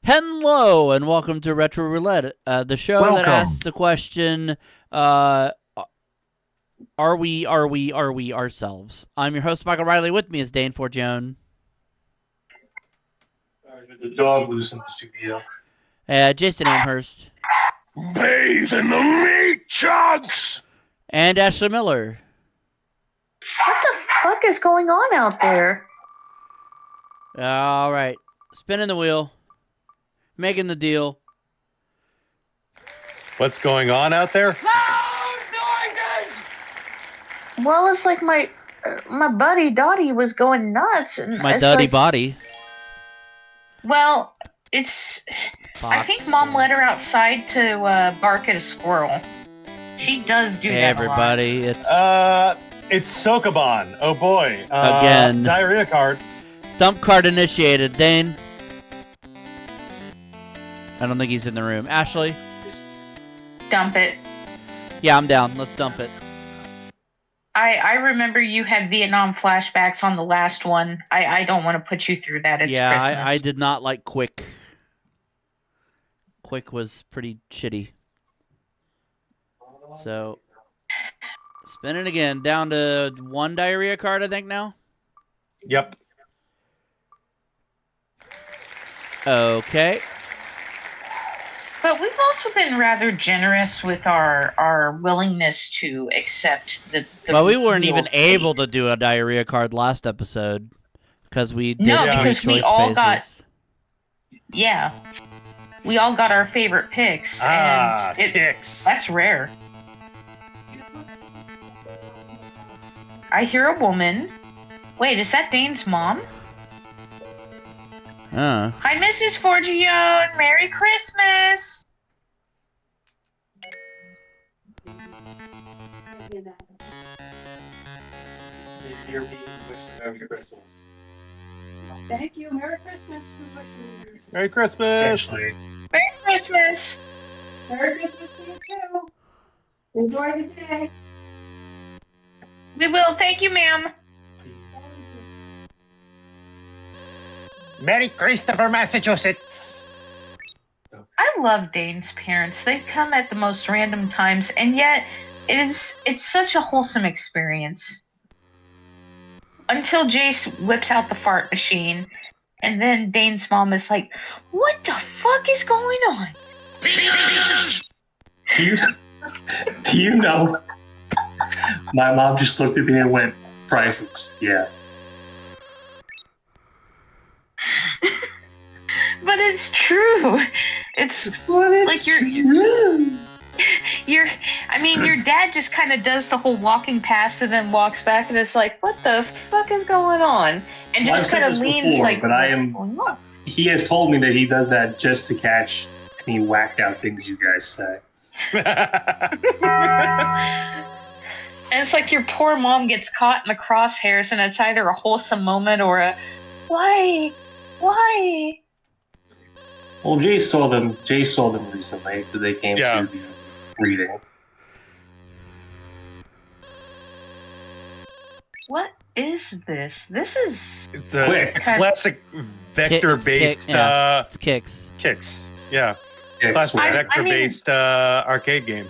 Hello and welcome to Retro Roulette, the show that asks the question, are we ourselves? I'm your host, Michael Riley. With me is Dane Forgione. The dog loose in the studio. Jason Amherst. Bathe in the meat chunks! And Ashley Miller. What the fuck is going on out there? All right. Spinning the wheel. Making the deal. What's going on out there? Loud noises! Well, it's like my buddy Dottie was going nuts. And My it's dirty like, body. Well, it's... I think Mom let her outside to bark at a squirrel. She does do Hey, that everybody. a It's It's Sokoban. Oh boy. Again. Diarrhea card. Dump card initiated. Dane. I don't think he's in the room. Ashley? lot. Dump it. Yeah, I'm down. Let's dump it. I remember you had Vietnam flashbacks on the last one. I don't want to put you through that. It's Yeah, Christmas. I did not like QIX. QIX was pretty shitty. So, spin it again. Down to one diarrhea card, I think, now. Yep. Okay. But we've also been rather generous with our willingness to accept the Well, we weren't real even fate. able to do a diarrhea card last episode because we did No, three because we choice all phases. Yeah. We all got our favorite picks. And QIX. that's rare. I hear a woman. Wait, is that Dane's mom? Hi, Mrs. Forgione. Merry Christmas. You're being wished Merry Christmas. Thank you. Merry Christmas. Merry Christmas. Actually, Merry Christmas. Merry Christmas to you too. Enjoy the day. We will. Thank you, ma'am. Merry Christopher, Massachusetts. I love Dane's parents. They come at the most random times, and yet it's such a wholesome experience. Until Jace whips out the fart machine, and then Dane's mom is like, "What the fuck is going on?" do you know? My mom just looked at me and went, "Priceless." Yeah. But it's true. It's like your dad just kind of does the whole walking past and then walks back and it's like, what the fuck is going on? And Well, just I've said kind of this leans before, like, but what's going on? He has told me that he does that just to catch any whacked out things you guys say. And it's like your poor mom gets caught in the crosshairs and it's either a wholesome moment or a, why? Well, Jay saw them recently because they came Yeah. to the reading. What is this? This is... It's a Quick. classic vector-based It's QIX. QIX. Yeah. Yeah, Classic swear. vector-based arcade game.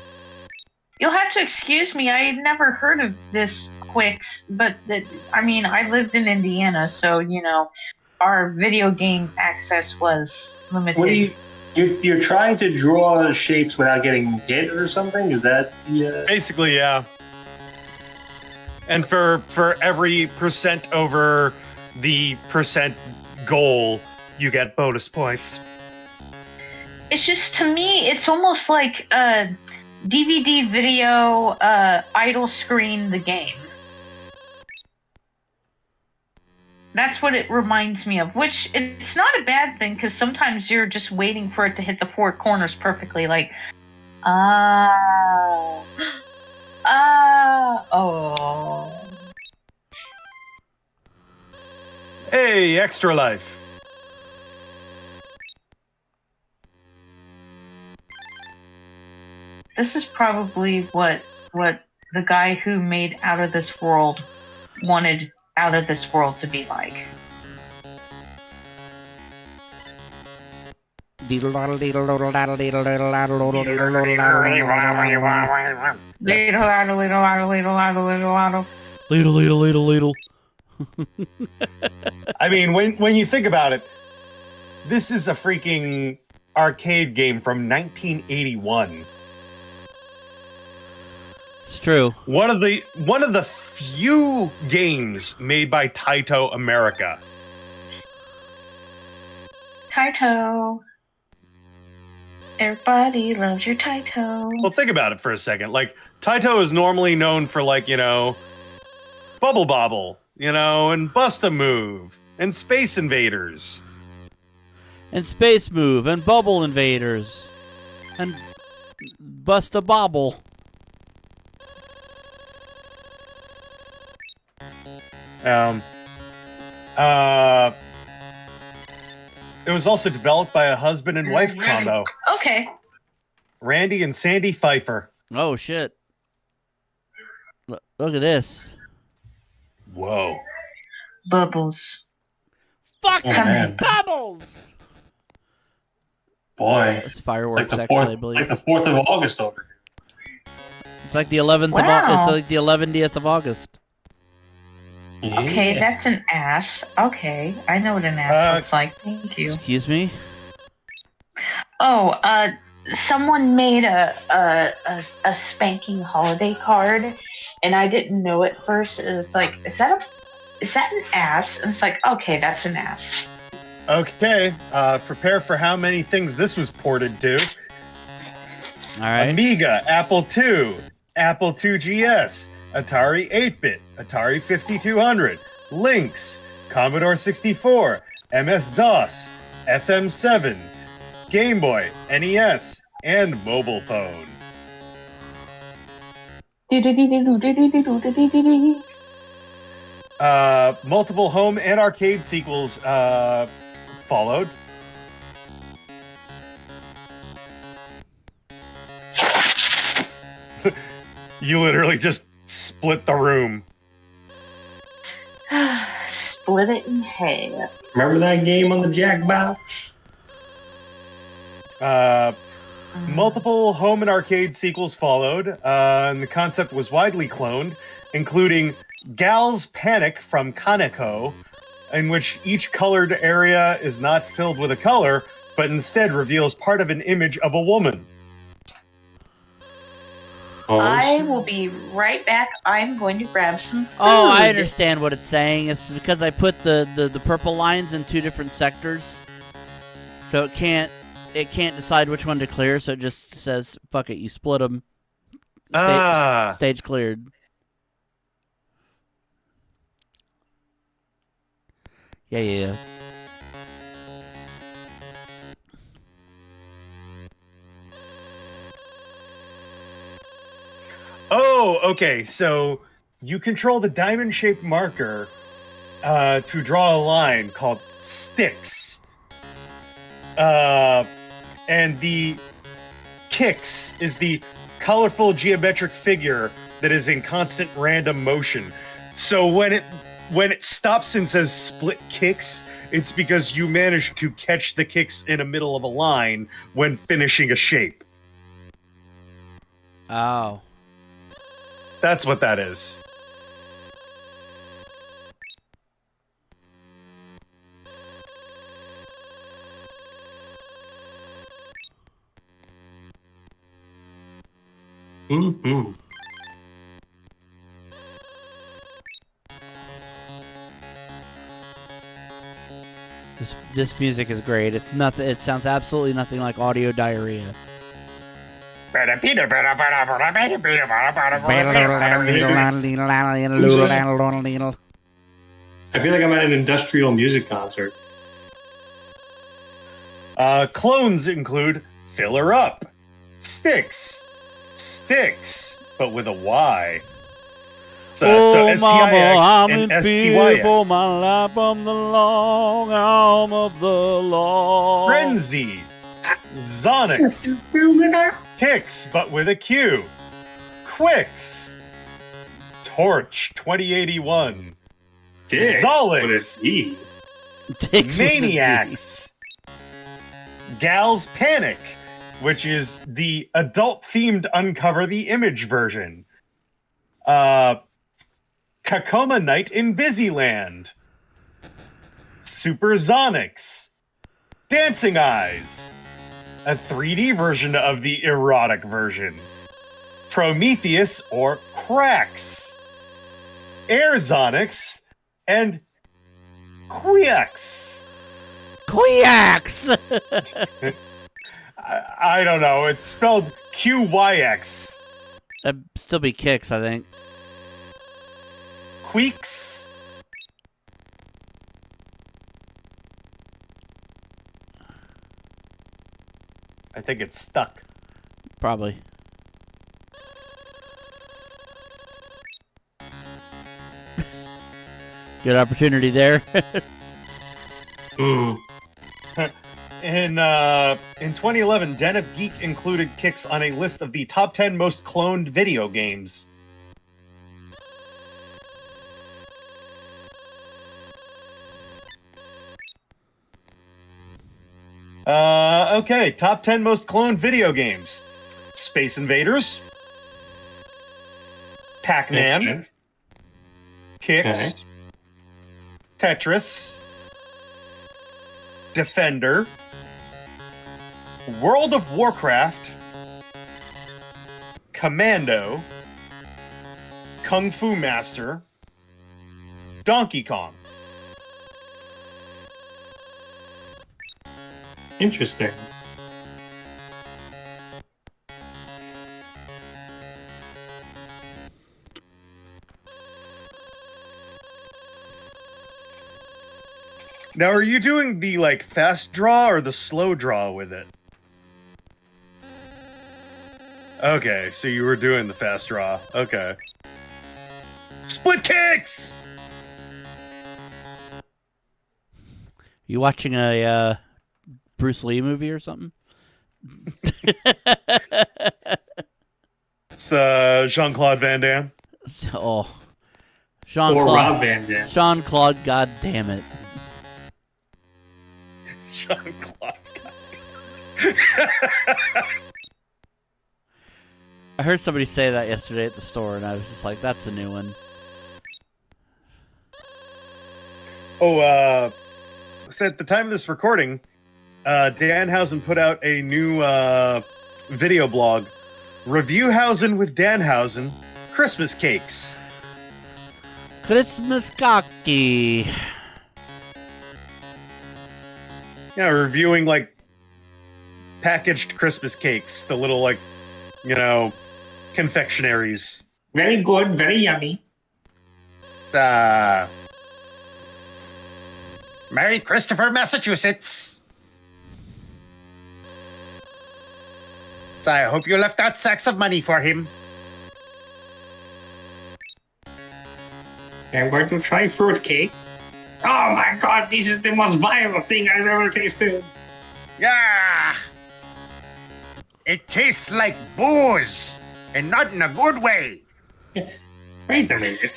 You'll have to excuse me. I had never heard of this QIX, but I lived in Indiana, so our video game access was limited. What do you're trying to draw shapes without getting hit or something? Is that the? Basically, yeah. And for every percent over the percent goal, you get bonus points. It's just, to me, it's almost like a DVD video idle screen the game. That's what it reminds me of, which it's not a bad thing because sometimes you're just waiting for it to hit the four corners perfectly, like, oh. Hey, Extra Life. This is probably what the guy who made Out of This World wanted Out of This World to be like. Ladle. I mean, when you think about it, this is a freaking arcade game from 1981. It's true. One of the few games made by Taito America. Taito. Everybody loves your Taito. Well, think about it for a second. Like, Taito is normally known for, like, you know, Bubble Bobble, you know, and Bust a Move, and Space Invaders. And Space Move, and Bubble Invaders, and Bust a Bobble. It was also developed by a husband and wife combo, Okay. Randy and Sandy Pfeiffer. Oh, shit. Look at this. Whoa. Bubbles. Fucking man. bubbles! Boy. It's fireworks, Like the actually, I 4th, believe. like the 4th of August over here. It's like the 11th Wow. it's like the 11th of August. Okay, Yeah. that's an ass. Okay, I know what an ass looks like. Thank you. Excuse me? Oh, someone made a spanking holiday card, and I didn't know at first. It was like, is that an ass? And it's like, okay, that's an ass. Okay, prepare for how many things this was ported to. All right. Amiga, Apple II, Apple II GS, Atari 8-bit, Atari 5200, Lynx, Commodore 64, MS-DOS, FM7, Game Boy, NES, and mobile phone. Multiple home and arcade sequels followed. You literally just split the room. Split it in half. Remember that game on the Jackbox? Multiple home and arcade sequels followed, and the concept was widely cloned, including Gal's Panic from Kaneko, in which each colored area is not filled with a color, but instead reveals part of an image of a woman. Oh, I will be right back. I'm going to grab some food. Oh, I understand what it's saying. It's because I put the purple lines in two different sectors, so it can't decide which one to clear. So it just says, "Fuck it, you split them." Stage cleared. Yeah. Oh, okay. So you control the diamond-shaped marker to draw a line called sticks. And the QIX is the colorful geometric figure that is in constant random motion. So when it stops and says split QIX, it's because you managed to catch the QIX in the middle of a line when finishing a shape. Oh. That's what that is. Mm-hmm. This music is great. It's nothing. It sounds absolutely nothing like audio diarrhea. I feel like I'm at an industrial music concert. Clones include Filler Up, Sticks, but with a Y. So Oh, mama, STIX I'm and in fear STYX. for my life from the long arm of the law. Frenzy, Zonix, QIX, but with a Q, QIX, Torch 2081, Dicks, Zolix. with a D. Dicks with a D. Maniacs, Gal's Panic, which is the adult-themed Uncover the Image version. Kakoma Night in Busyland. Supersonics. Dancing Eyes. A 3D version of the erotic version. Prometheus or Cracks. Airzonics and QIX. QIX! I don't know. It's spelled QYX. That'd still be QIX, I think. QIX. I think it's stuck. Probably. Good opportunity there. Mm. In 2011, Den of Geek included QIX on a list of the top 10 most cloned video games. Okay, top 10 most cloned video games. Space Invaders. Pac-Man. Makes sense. QIX. Okay. Tetris. Defender. World of Warcraft. Commando. Kung Fu Master. Donkey Kong. Interesting. Now, are you doing the, like, fast draw or the slow draw with it? Okay, so you were doing the fast draw. Okay. Split kicks! You watching a Bruce Lee movie or something? It's Jean-Claude Van Damme. Oh, Or Jean-Claude. Rob Van Dam. Jean-Claude, god damn it. Jean-Claude. I heard somebody say that yesterday at the store, and I was just like, that's a new one. Oh, so at the time of this recording, Danhausen put out a new video blog, Reviewhausen with Danhausen, Christmas Cakes. Christmas cocky. Yeah, reviewing, like, packaged Christmas cakes, the little, like, you know, confectionaries. Very good, very yummy. Merry Christopher, Massachusetts. So I hope you left out sacks of money for him. I'm going to try fruitcake. Oh my god, this is the most vile thing I've ever tasted. Yeah. It tastes like booze, and not in a good way. Wait a minute.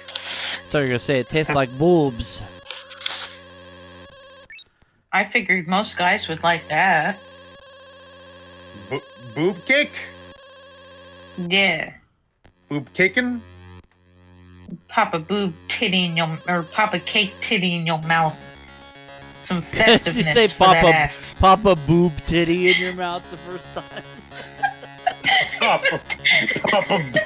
So you're gonna say it tastes like boobs. I figured most guys would like that. Boob cake? Yeah. Boob caking? Pop a boob titty in your, or pop a cake titty in your mouth. Some festiveness Did you say for that ass. pop a boob titty in your mouth the first time? Pop a boob.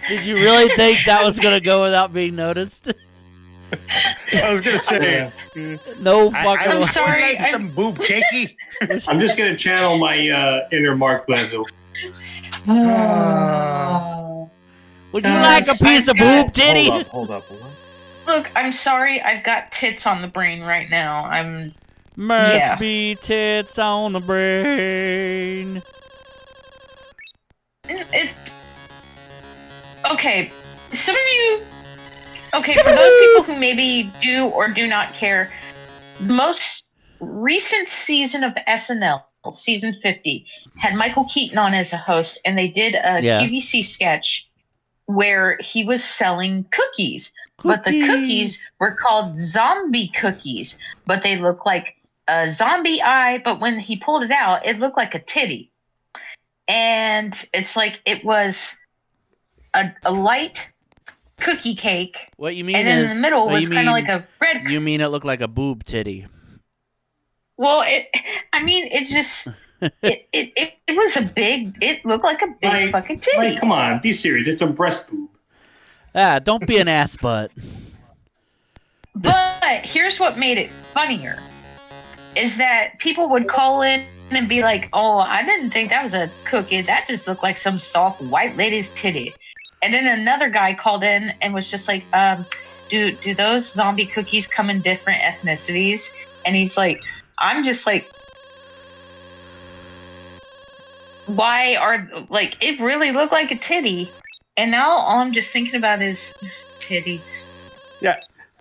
Did you really think that was gonna go without being noticed? I was gonna say, No fucking I'm way. sorry. like some boob cakey. I'm just going to channel my inner Mark Glanville. Would you like a piece of boob titty? Hold up. Look, I'm sorry. I've got tits on the brain right now. Must Yeah. be tits on the brain. Okay. Some of you. Okay, for those people who maybe do or do not care, the most recent season of SNL, season 50, had Michael Keaton on as a host, and they did a Yeah. QVC sketch where he was selling cookies. But the cookies were called zombie cookies, but they look like a zombie eye, but when he pulled it out, it looked like a titty. And it's like it was a light cookie cake. What you mean and then is, in the middle what was you kind of mean- like a red. You mean it looked like a boob titty? Well, it's just it was a big. It looked like a big Like- fucking titty. Like, come on, be serious. It's a breast boob. Ah, don't be an ass butt. But here's what made it funnier: is that people would call in and be like, "Oh, I didn't think that was a cookie. That just looked like some soft white lady's titty." And then another guy called in and was just like, "Do those zombie cookies come in different ethnicities?" And he's like, "I'm just like, why are like it really looked like a titty?" And now all I'm just thinking about is titties.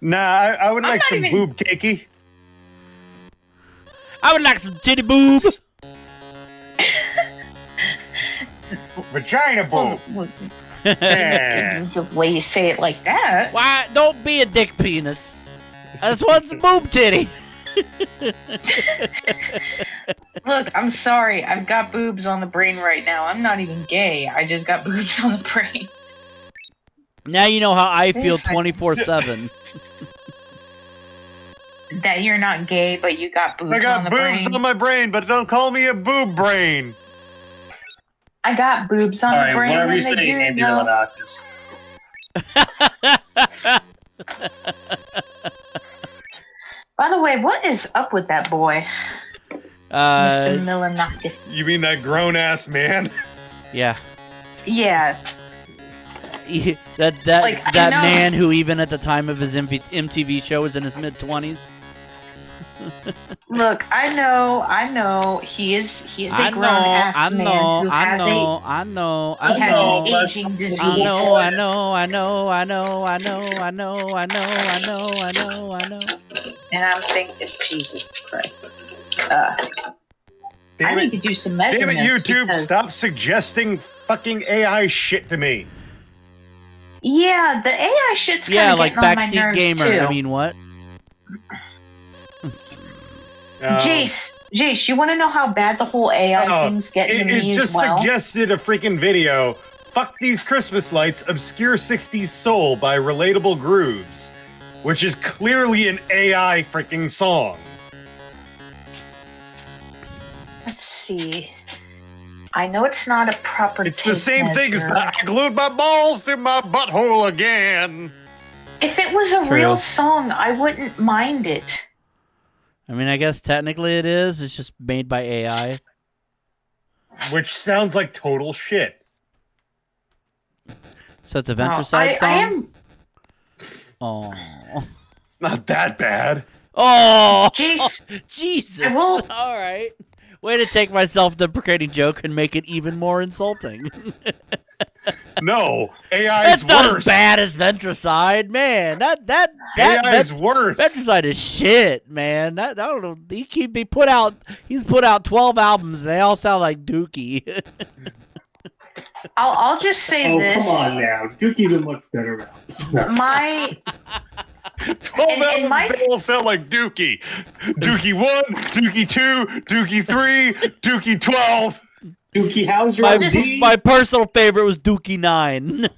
Nah, I would I'm like not some even- boob cakey. I would like some titty boob. Vagina boob. Well, Yeah. the way you say it like that. Why? Don't be a dick penis. I just want some boob titty. Look, I'm sorry. I've got boobs on the brain right now. I'm not even gay. I just got boobs on the brain. Now you know how I feel Yes, I- 24/7. That you're not gay, but you got boobs I on got the boobs brain. on my brain, but don't call me a boob brain. I got boobs on All the right, brain. whatever you and they say, do Andy know- Milonakis. By the way, what is up with that boy, Mr. Milanakis? You mean that grown ass man? Yeah. Yeah, That Like, I that know- man who even at the time of his MTV show was in his mid-20s. look, I know, he is a I grown know, ass I man know, who I has know, I know, he I has know. an aging disease. I know, I know, I know, I know, I know, I know, I know, I know, I know, I know. And I'm thinking, Jesus Christ. I Damn need it, to do some damn measurements. it, YouTube! because- Stop suggesting fucking AI shit to me. Yeah, the AI shit's kind Yeah, of like getting on my backseat nerves gamer. too. I mean, what? Jace, you want to know how bad the whole AI thing's getting to it me just as well? suggested a freaking video. Fuck These Christmas Lights, Obscure 60s Soul by Relatable Grooves, which is clearly an AI freaking song. Let's see. I know it's not a proper. It's the tape same thing as measure. the I glued my balls to my butthole again. If it was a True. real song, I wouldn't mind it. I mean, I guess technically it is. It's just made by AI. Which sounds like total shit. So it's a No, Ventureside I song? am. Oh. It's not that bad. Oh! Jace, Jesus! I will- All right. Way to take my self-deprecating joke and make it even more insulting. No, AI That's is not worse. as bad as Ventricide, man. That AI is worse. Ventricide is shit, man. I don't know. He's put out 12 albums. And they all sound like Dookie. I'll just say Oh, this. come on now. Dookie's a much better album. My 12 And albums, my- they all sound like Dookie. Dookie 1, Dookie 2, Dookie 3, Dookie 12. Dookie Howser my personal favorite was Dookie 9.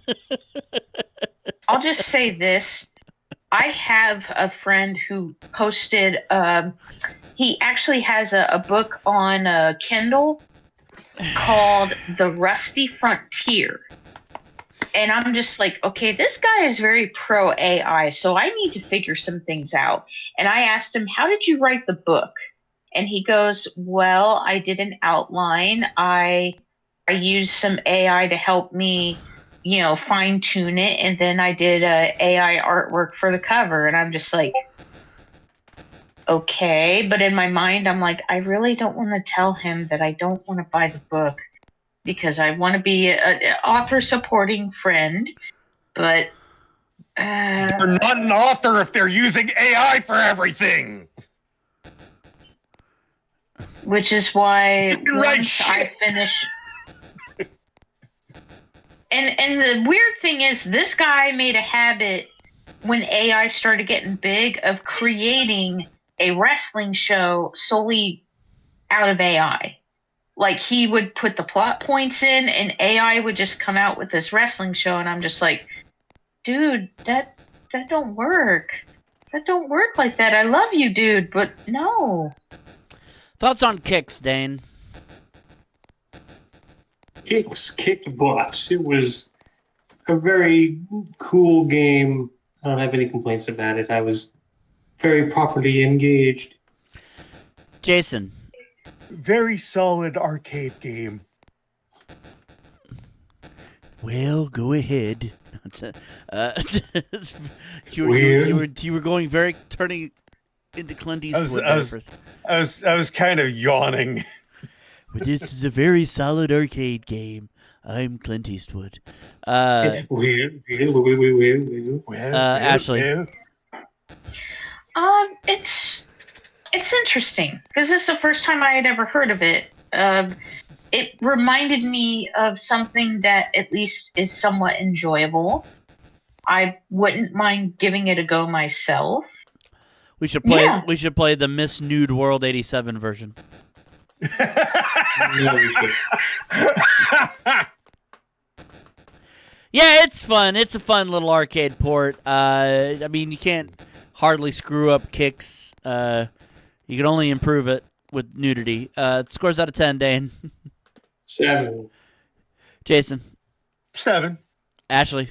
I'll just say this. I have a friend who posted, he actually has a book on Kindle called The Rusty Frontier. And I'm just like, okay, this guy is very pro AI, so I need to figure some things out. And I asked him, how did you write the book? And he goes, well, I did an outline. I used some AI to help me, fine tune it. And then I did AI artwork for the cover. And I'm just like, okay. But in my mind, I'm like, I really don't want to tell him that I don't want to buy the book because I want to be an author supporting friend. But They're not an author if they're using AI for everything. which is why can write once I shit. finish. And the weird thing is, this guy made a habit when AI started getting big, of creating a wrestling show solely out of AI. Like, he would put the plot points in, and AI would just come out with this wrestling show, and I'm just like, dude, that don't work. That don't work like that. I love you, dude, but no. Thoughts on QIX, Dane? QIX kicked butt. It was a very cool game. I don't have any complaints about it. I was very properly engaged. Jason. Very solid arcade game. Well, go ahead. You were going very turning into Clint Eastwood. I was kind of yawning. But this is a very solid arcade game. I'm Clint Eastwood. Ashley. It's interesting because this is the first time I had ever heard of it. It reminded me of something that at least is somewhat enjoyable. I wouldn't mind giving it a go myself. We should play. Yeah. We should play the Miss Nude World '87 version. No, we should. Yeah, it's fun. It's a fun little arcade port. I mean, you can't hardly screw up QIX. You can only improve it with nudity. It scores out of 10, Dane. 7. Jason. 7. Ashley.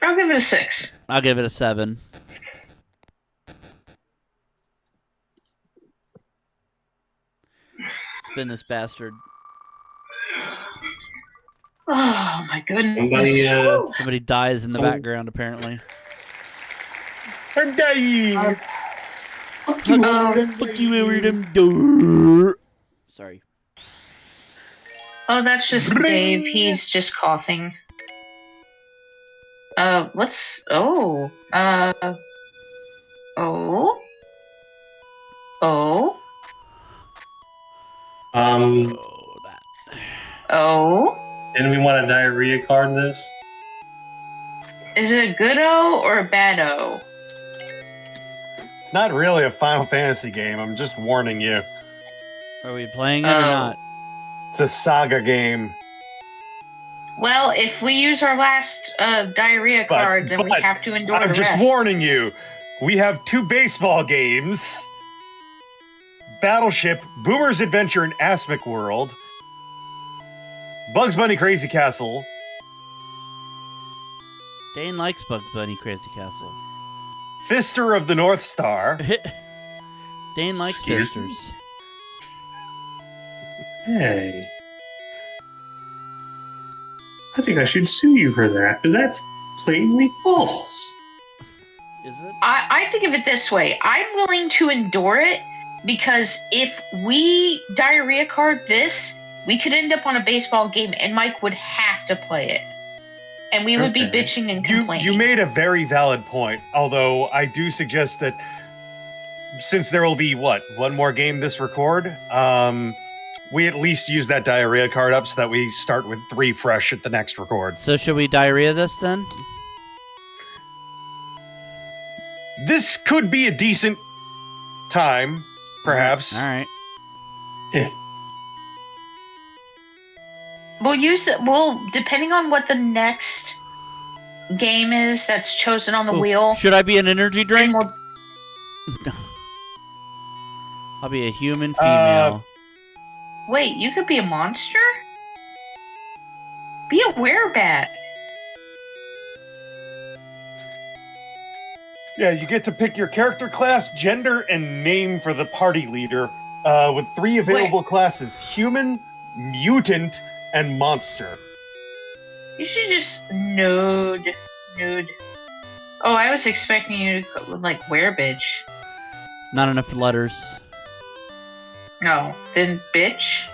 I'll give it a 6. I'll give it a 7. Spin this bastard. Oh my goodness. Somebody dies in the background, apparently. I'm dying. Fuck you over them door. Sorry. Oh, that's just Dave. He's just coughing. What's... Oh. Oh? Oh, that. Oh? Didn't we want a diarrhea card this? Is it a good O or a bad O? It's not really a Final Fantasy game. I'm just warning you. Are we playing it or not? It's a saga game. Well, if we use our last diarrhea card, then we have to endure I'm the just rest. warning you. We have 2 baseball games. Battleship, Boomer's Adventure in Asmic World, Bugs Bunny Crazy Castle. Dane likes Bugs Bunny Crazy Castle. Fister of the North Star. Dane likes Excuse fisters. Hey. I think I should sue you for that, because that's blatantly false. Is it? I think of it this way. I'm willing to endure it because if we diarrhea card this, we could end up on a baseball game and Mike would have to play it. And we would be bitching and complaining. You made a very valid point, although I do suggest that since there will be, one more game this record, we at least use that diarrhea card up so that we start with 3 fresh at the next record. So should we diarrhea this then? This could be a decent time, perhaps. All right. Yeah. We'll use it. Well, depending on what the next game is that's chosen on the wheel. Should I be an energy drink? then we'll- I'll be a human female. Wait, you could be a monster? Be a werebat. Yeah, you get to pick your character class, gender, and name for the party leader, with 3 available classes: human, mutant, and monster. You should just nude. Oh, I was expecting you to like werebitch. Not enough letters. No, then bitch.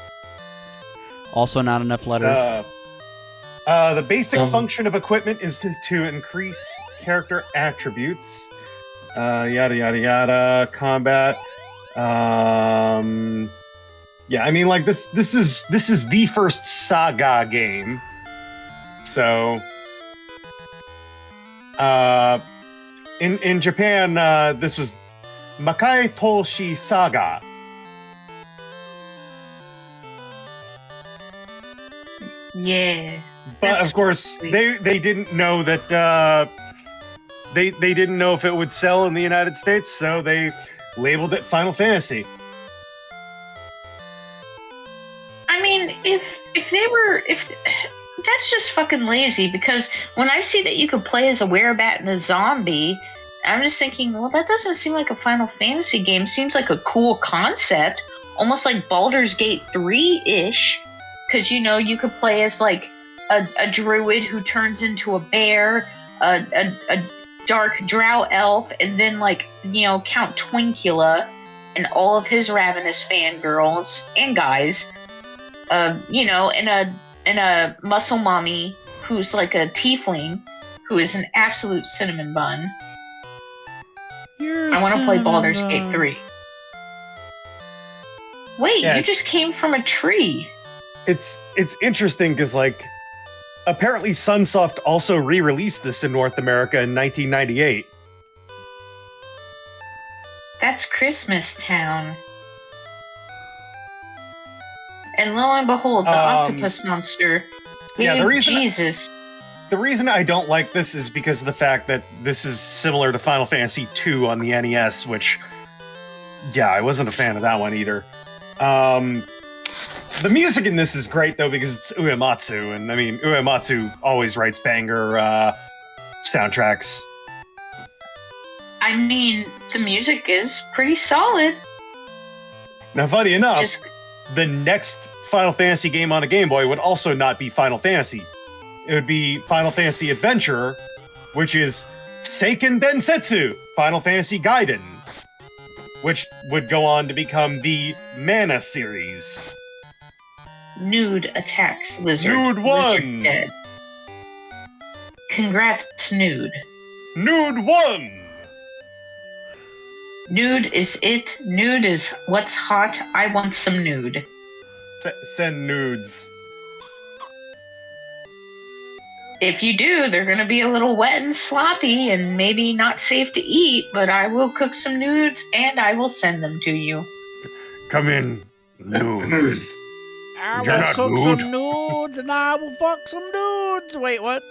Also not enough letters. The basic function of equipment is to increase character attributes. Yada yada yada. Combat. Yeah, I mean, like this is the first saga game, so In Japan, this was Makai Toshi Saga. Yeah. But of course, they didn't know that they didn't know if it would sell in the United States, so they labeled it Final Fantasy. I mean, if that's just fucking lazy, because when I see that you could play as a werebat and a zombie, I'm just thinking, well, that doesn't seem like a Final Fantasy game. Seems like a cool concept, almost like Baldur's Gate 3-ish, because you could play as like a druid who turns into a bear, a dark drow elf, and then Count Twinkula and all of his ravenous fangirls and guys, and a muscle mommy who's like a tiefling who is an absolute cinnamon bun. I want to play Baldur's Gate 3. Wait, yeah, you just came from a tree. It's interesting because apparently Sunsoft also re-released this in North America in 1998. That's Christmas Town. And lo and behold, the octopus monster. Yeah, the reason I don't like this is because of the fact that this is similar to Final Fantasy II on the NES, which, yeah, I wasn't a fan of that one either. The music in this is great, though, because it's Uematsu, and I mean, Uematsu always writes banger soundtracks. I mean, the music is pretty solid. Now, funny enough, the next Final Fantasy game on a Game Boy would also not be Final Fantasy. It would be Final Fantasy Adventure, which is Seiken Densetsu Final Fantasy Gaiden, which would go on to become the Mana series. Nude attacks Lizard. Nude 1! Lizard dead. Congrats, Nude. Nude 1! Nude is it. Nude is what's hot. I want some nude. Send nudes. If you do, they're going to be a little wet and sloppy and maybe not safe to eat, but I will cook some nudes and I will send them to you. Come in, nude. I You're will not cook nude. some nudes and I will fuck some dudes. Wait, what?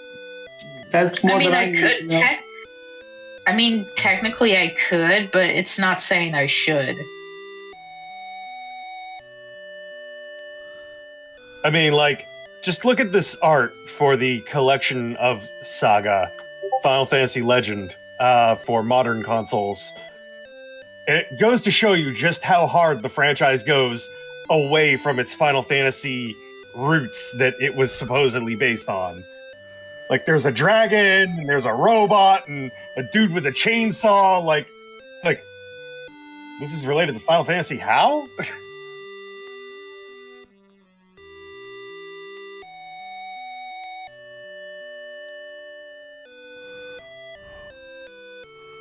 That's more than I could. Technically I could, but it's not saying I should. I mean, just look at this art for the collection of Saga, Final Fantasy Legend, for modern consoles. And it goes to show you just how hard the franchise goes away from its Final Fantasy roots that it was supposedly based on. There's a dragon, and there's a robot, and a dude with a chainsaw. This is related to Final Fantasy. How?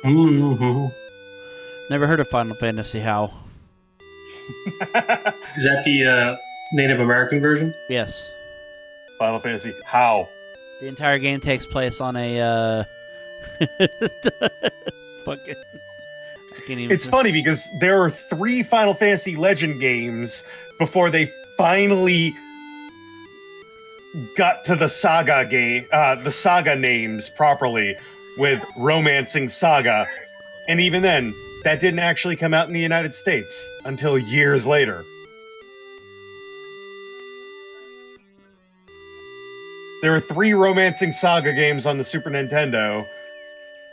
Mm-hmm. Never heard of Final Fantasy. How? Is that the Native American version? Yes. Final Fantasy. How? The entire game takes place on a fucking. I can't even. It's funny because there are 3 Final Fantasy Legend games before they finally got to the Saga game, the Saga names properly, with Romancing Saga, and even then, that didn't actually come out in the United States until years later. There were 3 Romancing Saga games on the Super Nintendo,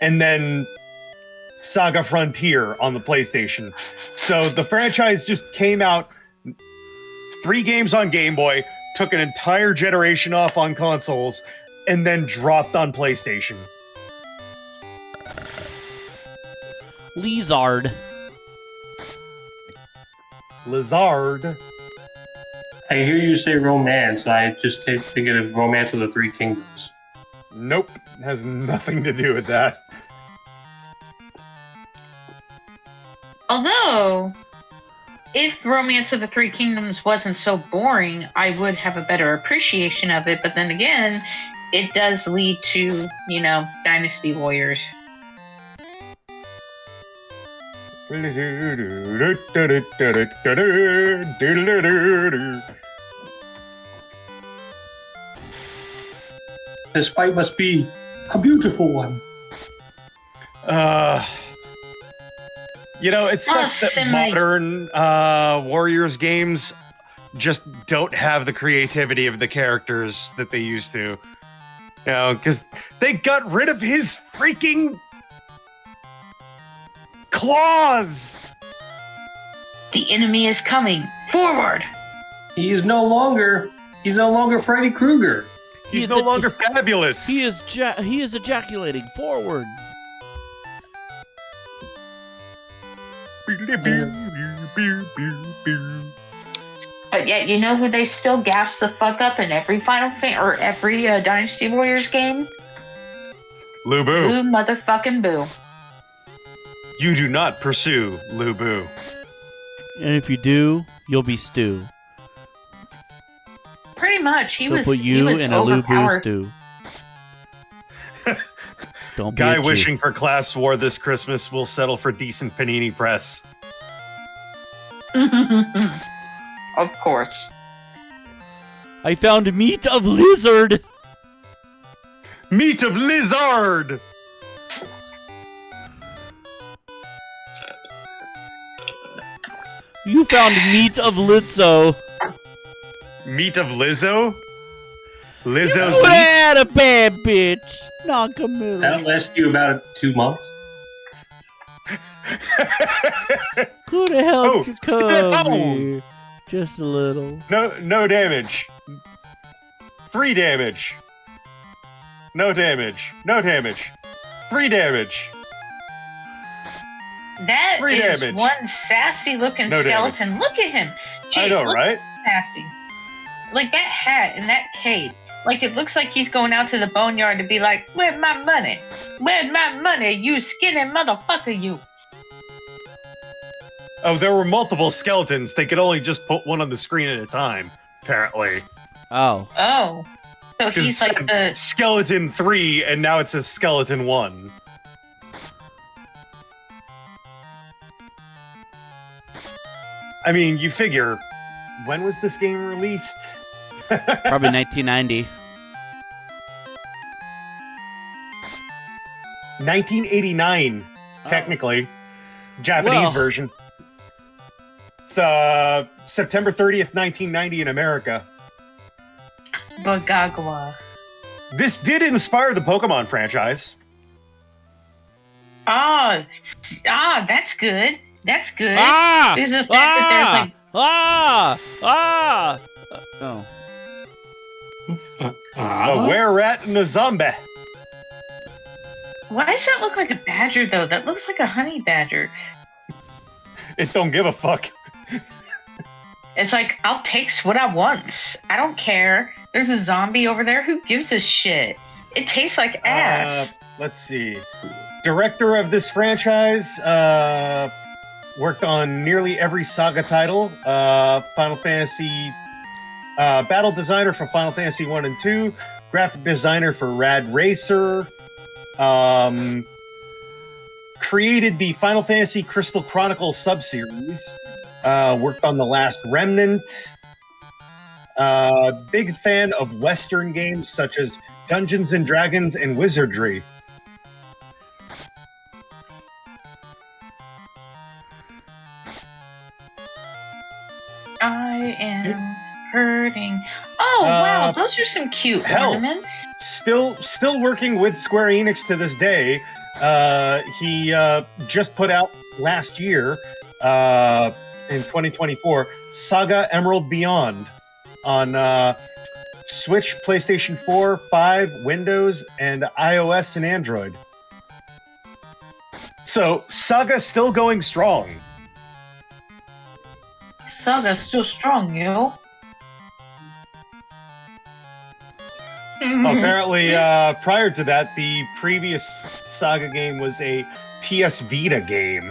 and then Saga Frontier on the PlayStation. So the franchise just came out, 3 games on Game Boy, took an entire generation off on consoles, and then dropped on PlayStation. Lizard. Lizard. I hear you say romance. I just think of Romance of the Three Kingdoms. Nope, has nothing to do with that. Although, if Romance of the Three Kingdoms wasn't so boring, I would have a better appreciation of it. But then again, it does lead to, Dynasty Warriors. This fight must be a beautiful one. It sucks that modern Warriors games just don't have the creativity of the characters that they used to. Because they got rid of his freaking claws! The enemy is coming. Forward! He's no longer Freddy Krueger. He's no longer fabulous. He is ejaculating forward. But yet, you know who they still gas the fuck up in every every Dynasty Warriors game? Lu Bu. Lu motherfucking Boo. You do not pursue Lu Bu. And if you do, you'll be Stu. Pretty much, He'll put you in a Lu Bu stew. Don't be Guy a Jew. wishing for class war this Christmas will settle for decent panini press. Of course. I found meat of lizard. Meat of lizard! You found meat of Lizzo. Meat of Lizzo? You Lizzo's could meat? have had a bad bitch. Non-committal. That'll last you about 2 months. Could have helped you sit at come home. here. Just a little. No damage. 3 damage. No damage. No damage. 3 damage. That 3 is damage. one sassy looking No skeleton. Look at him. I know, look right? Sassy. Like that hat and that cape. Like it looks like he's going out to the boneyard to be like, where's my money? Where's my money, you skinny motherfucker, you? Oh, there were multiple skeletons. They could only just put one on the screen at a time, apparently. Oh. Oh. So 'Cause he's it like said the... Skeleton 3, and now it says Skeleton 1. I mean, you figure, when was this game released? Probably 1990. 1989, technically. Japanese Well. version. It's September 30th, 1990 in America. Bagagwa. This did inspire the Pokemon franchise. That's good. That's good. Ah! There's the fact that Oh. A were-rat and a zombie. why does that look like a badger, though? That looks like a honey badger. It don't give a fuck. It's like, I'll take what I want. I don't care. There's a zombie over there. Who gives a shit? It tastes like ass. Let's see. Director of this franchise worked on nearly every Saga title. Final Fantasy battle designer for Final Fantasy 1 and 2. Graphic designer for Rad Racer. Created the Final Fantasy Crystal Chronicles subseries. Worked on The Last Remnant. Big fan of Western games such as Dungeons and Dragons and Wizardry. I am hurting. Oh, wow. Those are some cute ornaments. Still working with Square Enix to this day. He just put out last year, in 2024, Saga Emerald Beyond on Switch, PlayStation 4, 5, Windows, and iOS and Android. So, Saga still going strong. Saga's still strong, yo. Apparently, prior to that, the previous Saga game was a PS Vita game.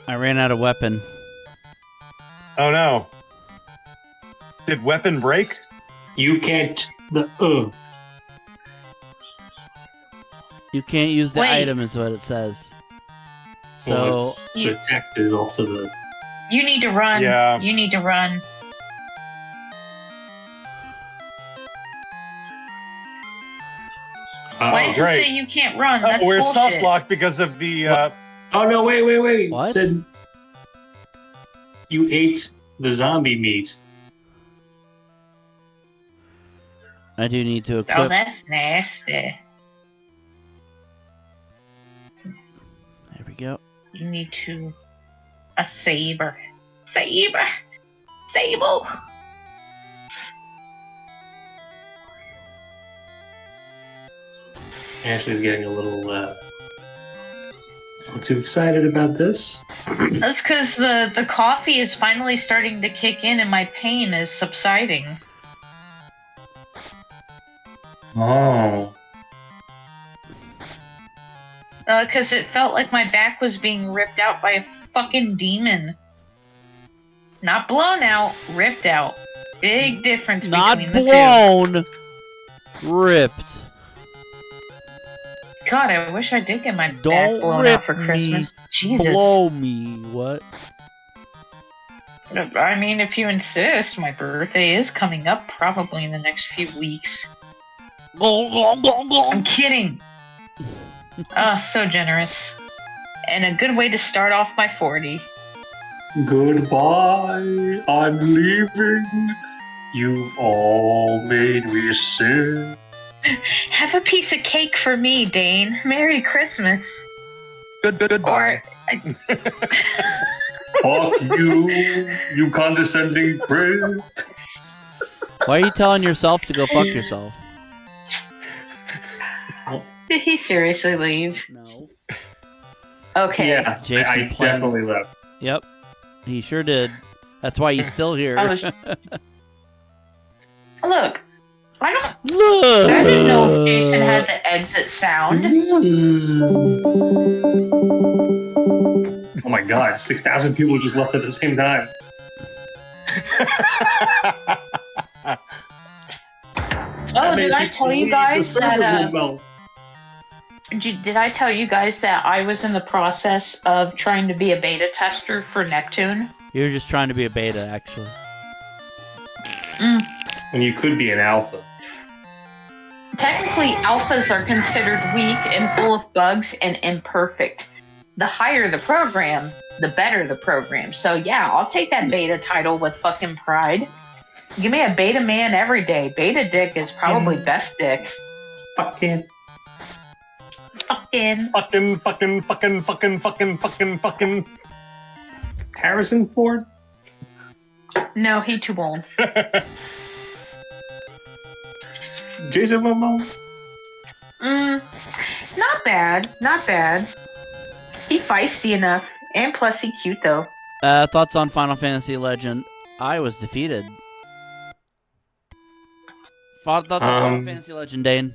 I ran out of weapon. Oh no. Did weapon break? You can't. You can't use the Wait. item, is what it says. So Well, the text is off to the. You need to run. Yeah. You need to run. Why does it great. say you can't run? That's we're bullshit. soft locked because of the. Oh no! Wait! What? It said you ate the zombie meat. I do need to Oh, equip. that's nasty. There we go. You need to. A saber. Saber! Sable! Ashley's getting a little too excited about this. That's because the coffee is finally starting to kick in and my pain is subsiding. Oh. Because it felt like my back was being ripped out by a fucking demon. Not blown out, ripped out. Big difference Not between the blown. Ripped. two. God, I wish I did get my back Don't blown rip out for me. Christmas. Jesus. Blow me. What? I mean, if you insist, my birthday is coming up probably in the next few weeks. I'm kidding. So generous. And a good way to start off my 40. Goodbye. I'm leaving. You've all made me sick. Have a piece of cake for me, Dane. Merry Christmas. Goodbye. Fuck you, you condescending prick. Why are you telling yourself to go fuck yourself? Did he seriously leave? No. Okay. Yeah, Jason's I playing. definitely left. Yep. He sure did. That's why he's still here. I was- Look, I don't. Look. I didn't know if Jason had the exit sound. Oh my god, 6,000 people just left at the same time. Oh, did I tell you guys that? Well, Did I tell you guys that I was in the process of trying to be a beta tester for Neptune? You're just trying to be a beta, actually. when you could be an alpha. Technically, alphas are considered weak and full of bugs and imperfect. The higher the program, the better the program. So yeah, I'll take that beta title with fucking pride. Give me a beta man every day. Beta dick is probably best dick. Fucking. Fucking. Harrison Ford? No, he too old. Jason Momoa? Not bad. Not bad. He feisty enough. And plus he cute though. Thoughts on Final Fantasy Legend? I was defeated. Thoughts on Final Fantasy Legend, Dane?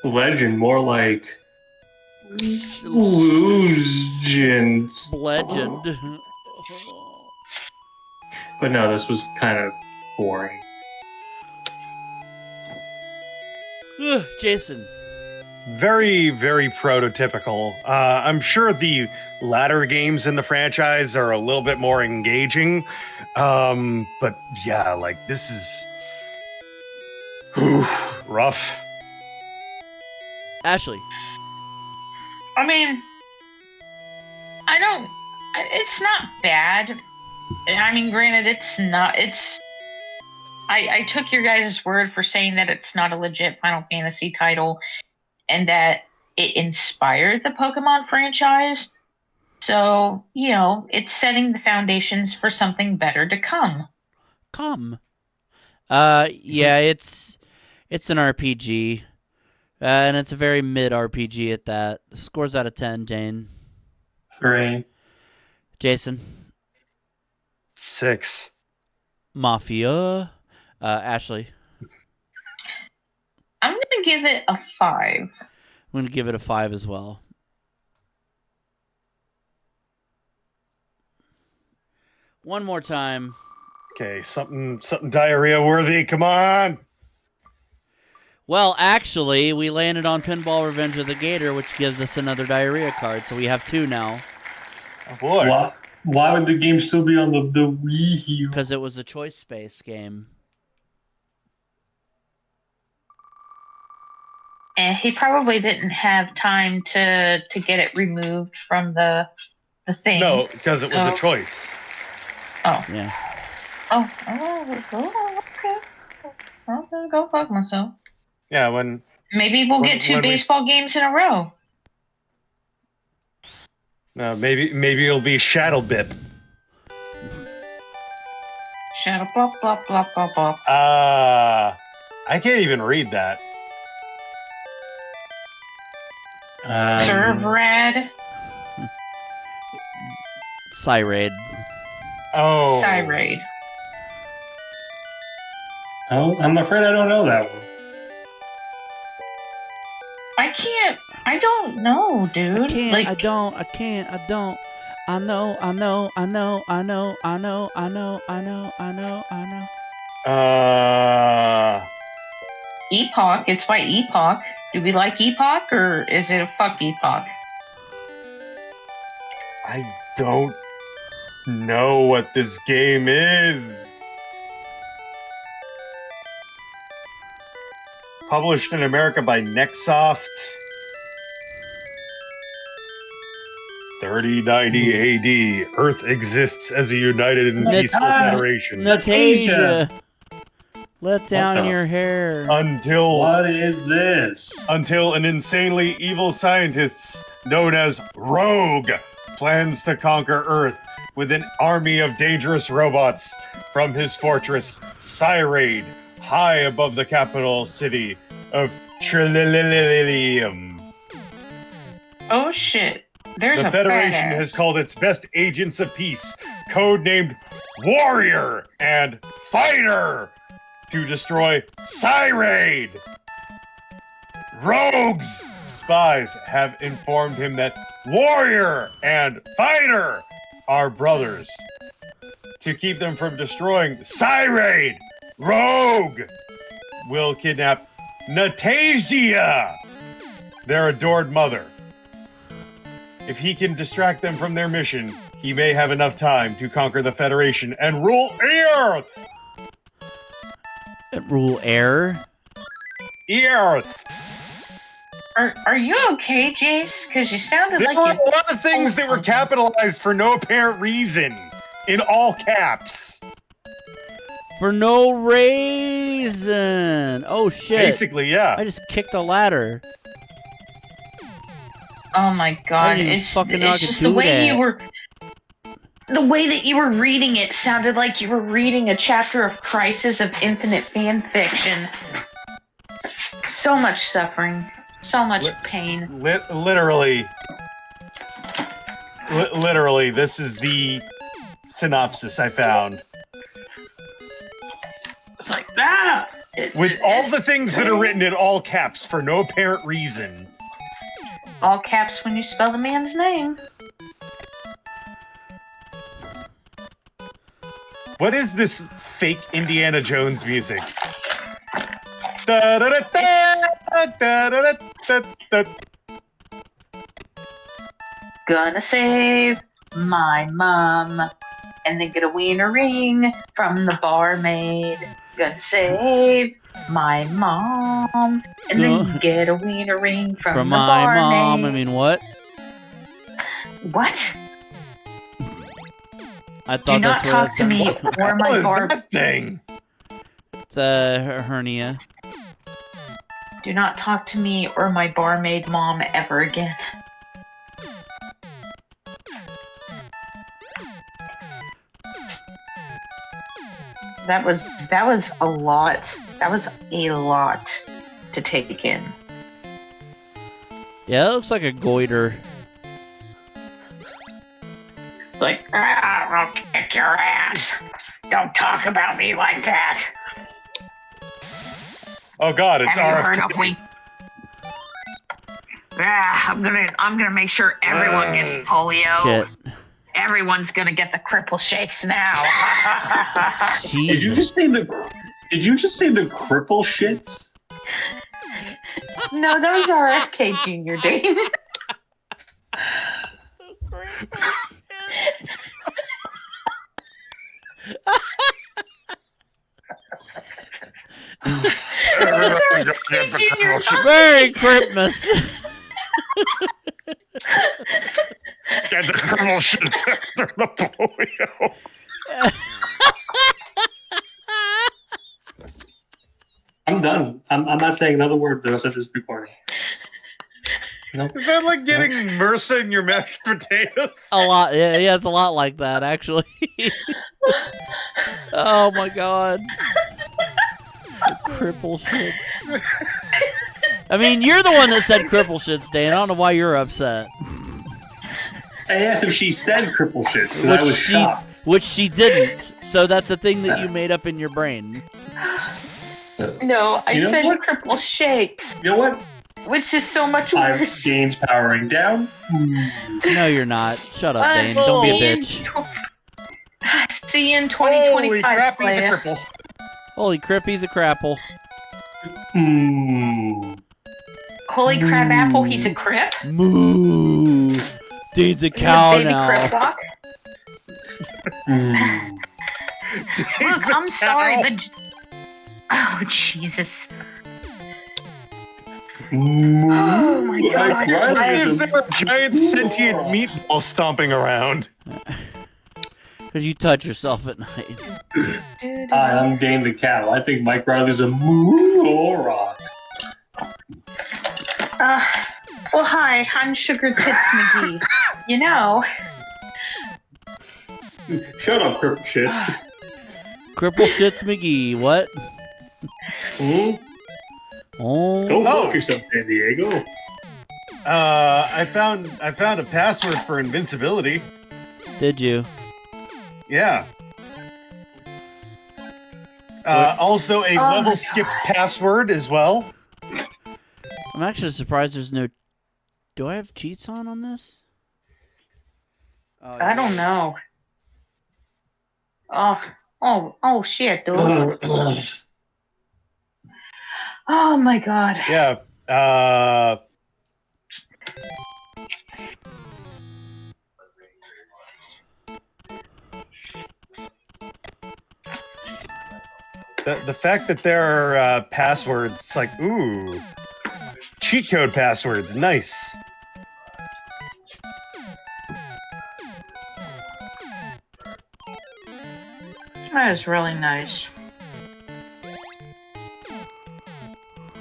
Legend, more like Legend. Legend. But no, this was kind of boring. Jason. Very, very prototypical. I'm sure the latter games in the franchise are a little bit more engaging. But yeah, like this is rough. Ashley. I mean, it's not bad. I mean, granted, I took your guys' word for saying that it's not a legit Final Fantasy title and that it inspired the Pokemon franchise. So, it's setting the foundations for something better to come. Yeah, it's an RPG. And it's a very mid RPG at that. Scores out of 10, Dane. 3. Jason. 6. Mafia. Ashley. I'm going to give it a 5. I'm going to give it a 5 as well. One more time. Okay, something diarrhea worthy. Come on. Well, actually, we landed on Pinball Revenge of the Gator, which gives us another diarrhea card, so we have 2 now. Oh boy. Why would the game still be on the Wii U? Because it was a choice space game. And he probably didn't have time to get it removed from the thing. No, because it was a choice. Oh. Yeah. Oh, okay. I'm gonna go fuck myself. Yeah, when Maybe we'll get 2 baseball games in a row. maybe it'll be Shadow Bip. Shadow bop bop bop bop bop. I can't even read that. Serve Rad. Cyraid. Oh. Cyraid. Oh, I'm afraid I don't know that one. I don't know, dude. I don't. I know. Epoch. It's by Epoch. Do we like Epoch or is it a fuck Epoch? I don't know what this game is. Published in America by Nexoft. 3090 AD. Earth exists as a united and peaceful federation. Natasha. Let down What the- your hair. Until What is this? until an insanely evil scientist known as Rogue plans to conquer Earth with an army of dangerous robots from his fortress, Cyraid, high above the capital city of Trililium. Oh shit. There's The a Federation badass. has called its best agents of peace, codenamed Warrior and Fighter, to destroy Cyraid. Rogue's spies have informed him that Warrior and Fighter are brothers. To keep them from destroying Cyraid, Rogue will kidnap Natasha, their adored mother. If he can distract them from their mission, he may have enough time to conquer the Federation and rule Earth! Rule air. Earth! Are you okay, Jace? Because you sounded There like were you. a lot of things that were capitalized for no apparent reason. In all caps. For no reason. Oh shit. Basically, yeah. I just kicked a ladder. Oh my god! didn't even It's fucking know I it's could just do the way that. you were. The way that you were reading it sounded like you were reading a chapter of Crisis of Infinite Fan Fiction. So much suffering, so much pain. Literally, this is the synopsis I found. It's like that. With all the things that are written in all caps for no apparent reason. All caps when you spell the man's name. What is this fake Indiana Jones music? Da-da-da-da-da-da-da-da. Gonna save my mom and then get a wiener ring from the barmaid. Gonna save my mom and then get a wiener ring from the my barmaid. mom. I mean, what? What? I Do thought not that's what talk it to me sounded like. or What my is barb. that thing? It's a hernia. Do not talk to me or my barmaid mom ever again. That was a lot. That was a lot to take in. Yeah, that looks like a goiter. It's like, I'll kick your ass. Don't talk about me like that. Oh god, it's Have you heard of RFK. me? I'm gonna make sure everyone gets polio. Shit. everyone's gonna get the cripple shakes now. Did you just say the? Did you just say the cripple shits? No, those are FK Junior Dane. Merry Christmas. Get the criminal shit after the polio. I'm done. I'm not saying another word the rest of this recording. No. Is that like getting MRSA in your mashed potatoes? A lot. Yeah, it's a lot like that, actually. Oh my god. Cripple shits. I mean, you're the one that said cripple shits, Dan. I don't know why you're upset. I asked if she said cripple shits, but I was shocked. Which she didn't. So that's a thing that you made up in your brain. No, I said what? cripple shakes, You know what? which is so much I'm worse. Dane's powering down. No, you're not. Shut up, Dane. Don't be a bitch. See you in Holy 2025. crap, he's a player. cripple. Holy crap, he's a crapple. Holy crab apple, he's a crip. Moo. Dane's a He's cow a baby now. crip walk. Look, I'm sorry, but oh Jesus! Oh my God! Why Is there a giant sentient meatball stomping around? Because you touch yourself at night. Hi, I'm Dane the cow. I think Mike Riley's a moron. Well, hi, I'm Sugar Tits McGee. You know, Shut up, cripple shits. Cripple shits McGee. What? Hmm? Oh. Go fuck yourself, San Diego. I found a password for invincibility. Did you? Yeah. Also a Oh level my skip God. password as well. I'm actually surprised there's no... Do I have cheats on this? I don't know. Oh, shit, dude. Oh my God. Yeah. The fact that there are passwords, it's like, ooh, cheat code passwords, nice. That is really nice.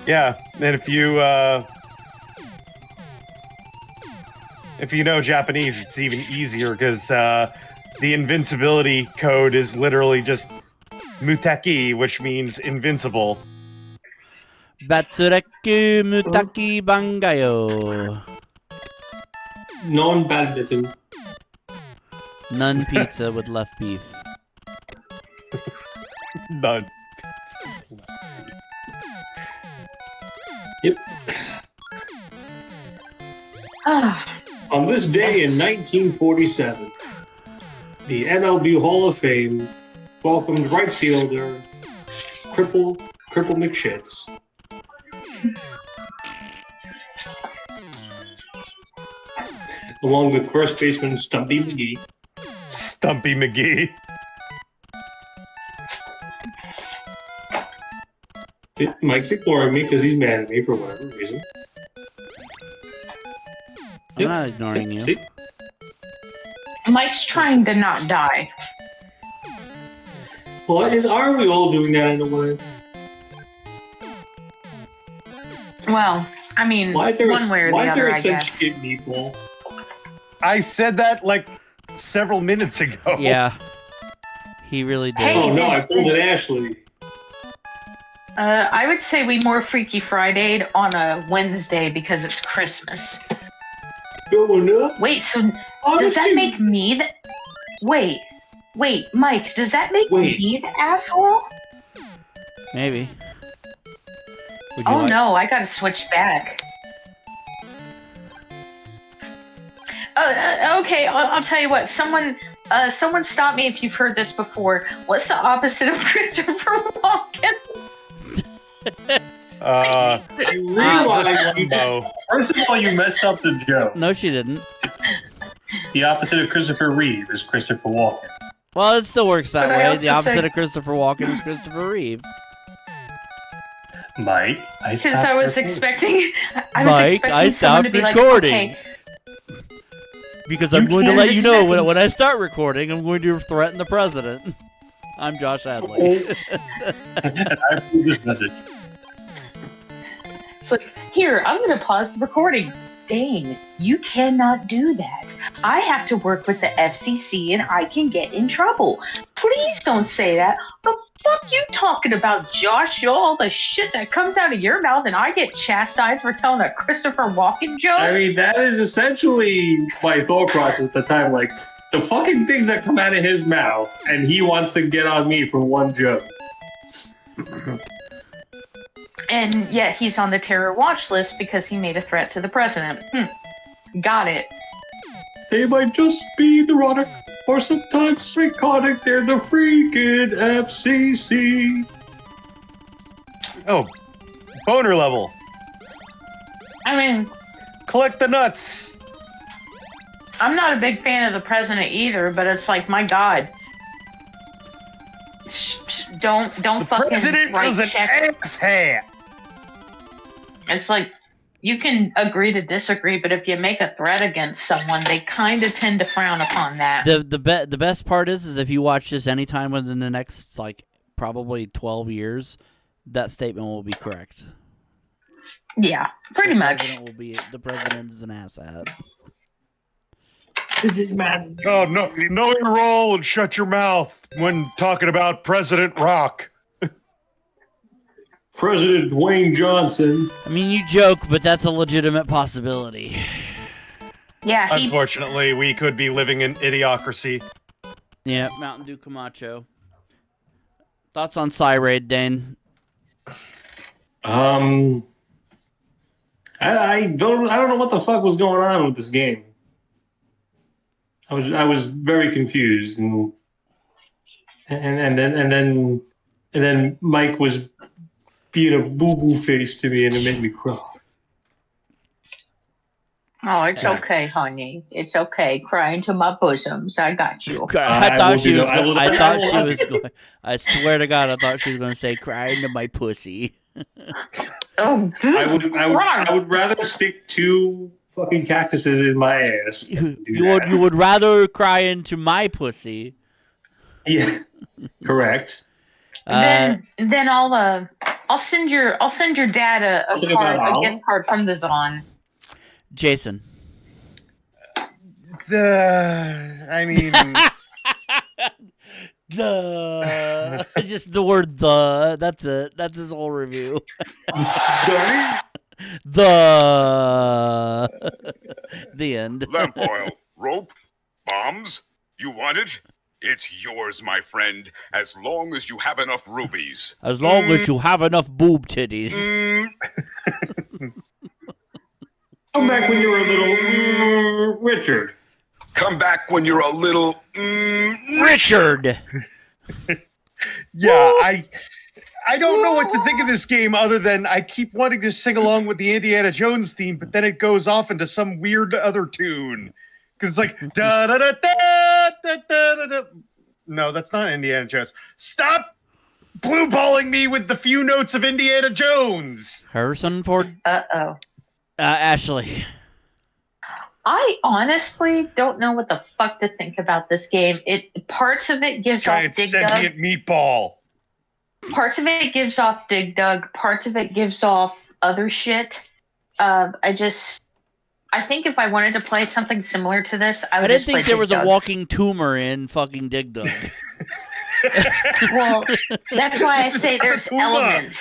Yeah, and if you know Japanese, it's even easier because the invincibility code is literally just mutaki, which means invincible. Batsureku Mutaki Bangayo. Non-badminton. None pizza with left beef. None. Yep. Ah, On this day in 1947, the MLB Hall of Fame welcomed right fielder Cripple McShits. Along with first baseman Stumpy McGee. Stumpy McGee. Mike's ignoring me because he's mad at me for whatever reason. I'm not ignoring you. See? Mike's trying to not die. Well, are we all doing that in a way? Well, I mean, Why is there one way or the other, I a guess. sentient meatball? I said that like several minutes ago. Yeah. He really did. Hey. Oh no, I pulled an Ashley. I would say we more Freaky Friday'd on a Wednesday because it's Christmas. Going up. Wait, so does that make me the... Wait, Mike, does that make me the asshole? Maybe. Would you Oh like... no, I gotta switch back. Okay, I'll tell you what. Someone stop me if you've heard this before. What's the opposite of Christopher Walken? You realize first of all, you messed up the joke. No, she didn't. The opposite of Christopher Reeve is Christopher Walken. Well, it still works that But I way. also The opposite said- of Christopher Walken is Christopher Reeve. Mike, Since I was expecting, Mike, I someone to stopped be like, recording. okay, Because I'm You going to can't let you know when I start recording, I'm going to threaten the president. I'm Josh Hadley. I approve this message. it's like, here, I'm going to pause the recording. Dane, you cannot do that. I have to work with the FCC and I can get in trouble. Please don't say that. The fuck you talking about, Josh? All the shit that comes out of your mouth and I get chastised for telling a Christopher Walken joke? I mean, that is essentially my thought process at the time. Like, the fucking things that come out of his mouth, and he wants to get on me for one joke. And yet he's on the terror watch list because he made a threat to the president. Got it. They might just be neurotic, or sometimes psychotic. They're the freaking FCC. Oh, boner level. I mean, Collect the nuts. I'm not a big fan of the president either, but it's like, my God. Don't fucking President write is an checks. ass-hat. It's like, you can agree to disagree, but if you make a threat against someone, they kind of tend to frown upon that. The best part is if you watch this anytime within the next, like, probably 12 years, that statement will be correct. Yeah, pretty much. The president is an asshat. This is man. Oh, no, know your role and shut your mouth when talking about President Rock. President Dwayne Johnson. I mean, you joke, but that's a legitimate possibility. Yeah, Unfortunately, we could be living in idiocracy. Yeah, Mountain Dew Camacho. Thoughts on Cyraid, Dane? I don't know what the fuck was going on with this game. I was very confused, and then Mike was being a boo-boo face to me, and it made me cry. Oh, it's okay, honey. It's okay. Cry into my bosoms. I got you. I thought she was going. I swear to God, I thought she was going to say, "Cry into my pussy." Oh, I would rather stick two fucking cactuses in my ass. You would rather cry into my pussy. Yeah, correct. Then I'll send your dad a gift card from the Zon. Jason. Just the word "the." That's it. That's his whole review. The end. Lamp oil, rope, bombs. You want it? It's yours, my friend, as long as you have enough rubies. As long as you have enough boob titties. Come back when you're a little Richard. Come back when you're a little Richard. Yeah, I don't know what to think of this game other than I keep wanting to sing along with the Indiana Jones theme, but then it goes off into some weird other tune. Because it's like da da da da da da da. No, that's not Indiana Jones. Stop blue balling me with the few notes of Indiana Jones. Harrison Ford. Ashley. I honestly don't know what the fuck to think about this game. Parts of it gives off Giant Dig Dug. sentient meatball. Parts of it gives off Dig Dug. Parts of it gives off other shit. I think if I wanted to play something similar to this, I would. I didn't think there Dig was Dug. a walking tumor in fucking Dig Dug. Well, that's why I say there's Tumor. elements.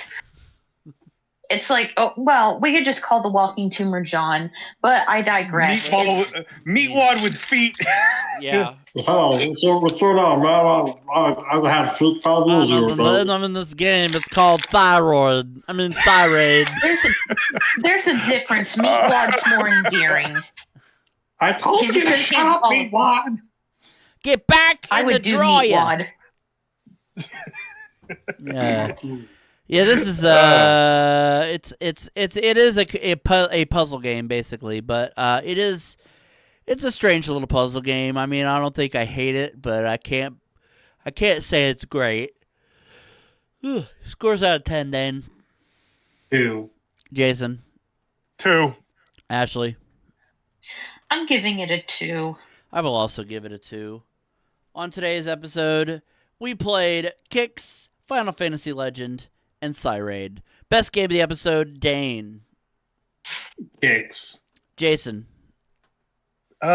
It's like, oh, well, we could just call the walking tumor John, but I digress. Meatwad with feet. Yeah. Oh, what's going on, man? I had food problems. I'm in this game. It's called Thyroid. I'm in Cyraid. There's a difference. Meatwad's more endearing. I told He's you to a shut up, shit Meatwad. Get back I in the would do drawer. Meatwad. Yeah. Yeah, this is it is a puzzle game basically, but it's a strange little puzzle game. I mean, I don't think I hate it, but I can't say it's great. Scores out of 10, Dane. 2. Jason. 2. Ashley. I'm giving it a 2. I will also give it a 2. On today's episode, we played QIX, Final Fantasy Legend, and Cyraid. Best game of the episode, Dane. QIX. Jason. If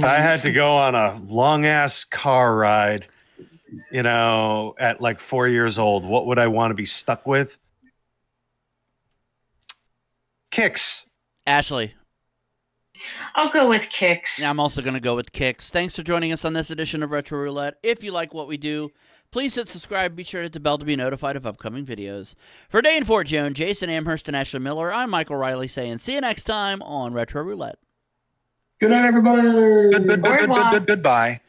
I had to go on a long ass car ride, at like 4 years old, what would I want to be stuck with? QIX. Ashley. I'll go with QIX. I'm also going to go with QIX. Thanks for joining us on this edition of Retro Roulette. If you like what we do, please hit subscribe. Be sure to hit the bell to be notified of upcoming videos. For Dane Forgione, Jason Amherst, and Ashley Miller, I'm Michael Riley saying see you next time on Retro Roulette. Good night, everybody. Goodbye.